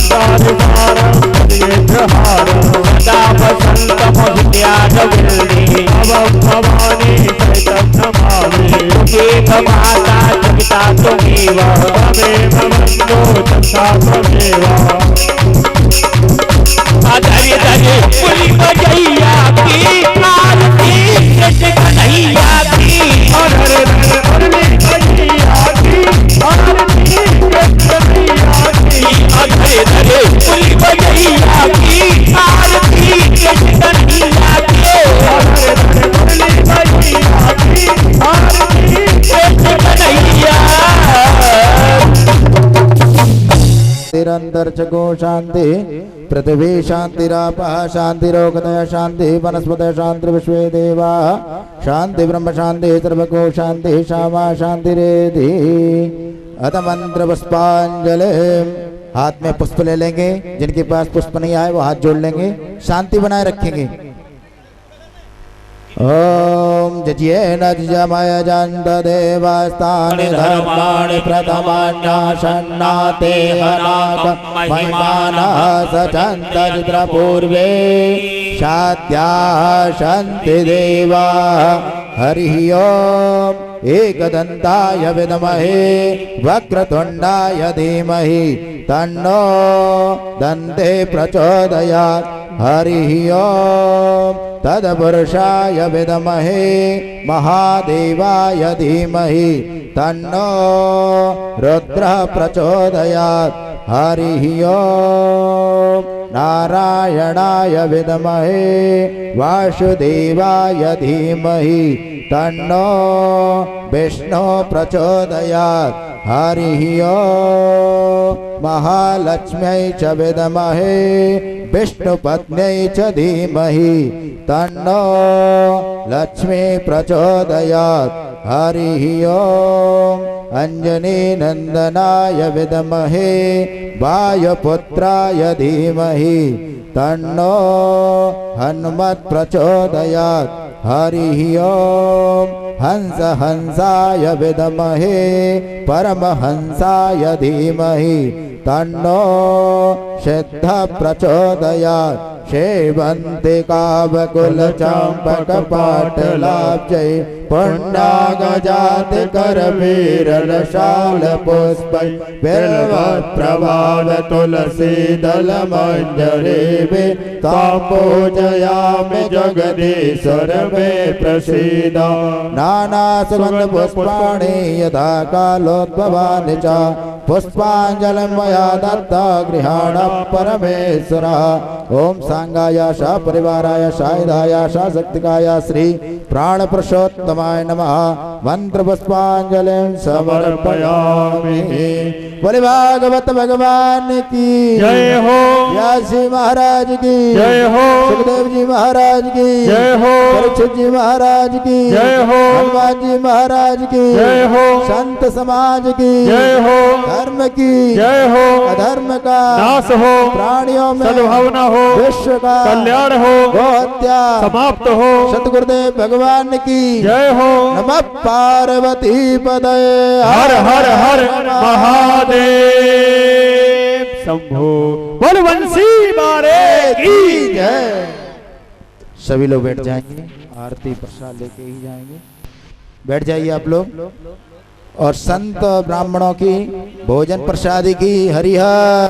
सदा बसंत मोहित्याद विल्ली। भवानी एक माता जगता तुमेव धरे धरे मुरली बजैया की आरती कृष्ण कन्हैया की। धरे धरे मुरली बजैया की आरती कृष्ण कन्हैया की। धरे धरे मुरली बजैया की आरती कृष्ण कन्हैया की। धरे धरे मुरली बजैया की आरती कृष्ण कन्हैया। शांतिरंतर चको शांति पृथ्वी शांतिरापः शांतिरोगदय शांति वनस्पतय शांति विश्वे देवा शांति ब्रह्म शांति सर्वको शांति श्यामा शांतिरेधि। अथ मंत्र पुष्पांजलि। हाथ में पुष्प ले लेंगे, जिनके पास पुष्प नहीं आए वो हाथ जोड़ लेंगे, शांति बनाए रखेंगे। ओम जज्येन जमय जंत देवस्तानि धर्माणि प्रथमान्नाशन्नाते हनाक महिमानः सचन्त चित्रपूर्वे शाद्या शान्ति देवा। हरिः ओम एकदन्ताय विद्महे वक्रतुण्डाय धीमहि तन्नो दन्ते प्रचोदयात्। हरिः ओम तदपुरुषाय विद्महे महादेवाय धीमहि तन्नो रुद्रः प्रचोदयात्। हरिः ओम नारायणाय विद्महे वासुदेवाय धीमहि तन्नो विष्णु प्रचोदयात्। हरिः ओम महालक्ष्म्यै च विद्महे विष्णुपत्न्यै च धीमहि तन्नो लक्ष्मी प्रचोदयात्। हरिः ओम अंजनी नंदनाय विद्महे वायुपुत्राय धीमहि तन्नो हनुमत् प्रचोदयात्। हरिः ओम हंस हंसाय विद्महे परमहंसाय धीमहि तन्नो सिद्ध प्रचोदयात्। शेवन्तिका बकुलचम्पकपाटलाब्जै पुण्डागजाति करवीररसालपुष्पै बिल्वप्रभाव तुलसीदलमञ्जरीभिः तां पूजयामि जगदीश्वर मे प्रसीद। नानासुगन्धपुष्पाणि यथा कालोद्भवानि च पुष्पाञ्जलिं मया दत्ता गृहाण परमेश्वर। ओम सांगाय परिवाराय सायुधाय शक्तिकाय श्री प्राण पुरुषोत्तमाय नमः मंत्र पुष्पांजलिं समर्पयामि। बोले भागवत भगवान की जय हो, व्यास जी महाराज की जय हो, सुखदेव जी महाराज की जय हो, परीक्षित जी महाराज की जय हो, हनुमान जी महाराज की जय हो, संत समाज की जय हो, धर्म की जय हो, अधर्म का नाश हो, प्राणियों में सद्भावना हो, विश्व का कल्याण हो, गो हत्या समाप्त हो। सतगुरुदेव भगवान की जय हो। नमः पार्वती पदये हर हर हर महादेव शंभो। बोल बंसी मारे की जय। सभी लोग बैठ जाएंगे, आरती प्रसाद लेके ही जाएंगे। बैठ जाइए आप लोग। और संत ब्राह्मणों की भोजन प्रसादी की हरिहर